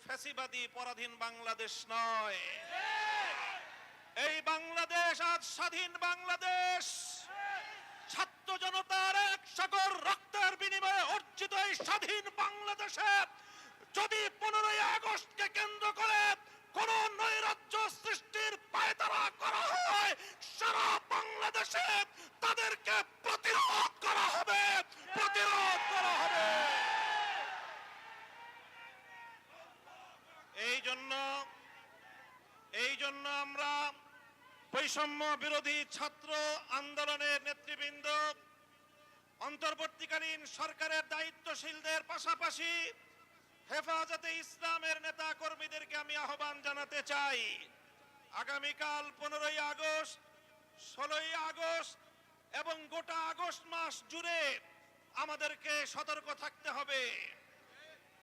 ফ্যাসিবাদী পরাধীন বাংলাদেশ নয়। এই বাংলাদেশ আজ স্বাধীন বাংলাদেশ। ছাত্র জনতার এক সাগর রক্তের বিনিময়ে অর্জিত এই স্বাধীন বাংলাদেশে যদি 15ই আগস্টকে কেন্দ্র করে কোন নৈরাজ্য সৃষ্টির পায়তারা করা হয়, সারা বাংলাদেশে তাদেরকে প্রতিরোধ করা হবে, প্রতিরোধ করা হবে। এই জন্য আমরা বৈষম্য বিরোধী ছাত্র আন্দোলনের নেতৃবৃন্দ, অন্তর্বর্তীকালীন সরকারের দায়িত্বশীলদের পাশাপাশি হেফাজতে ইসলামের নেতা কর্মীদেরকে আমি আহ্বান জানাতে চাই, আগামীকাল 15ই আগস্ট, 16ই আগস্ট এবং গোটা আগস্ট মাস জুড়ে আমাদেরকে সতর্ক থাকতে হবে।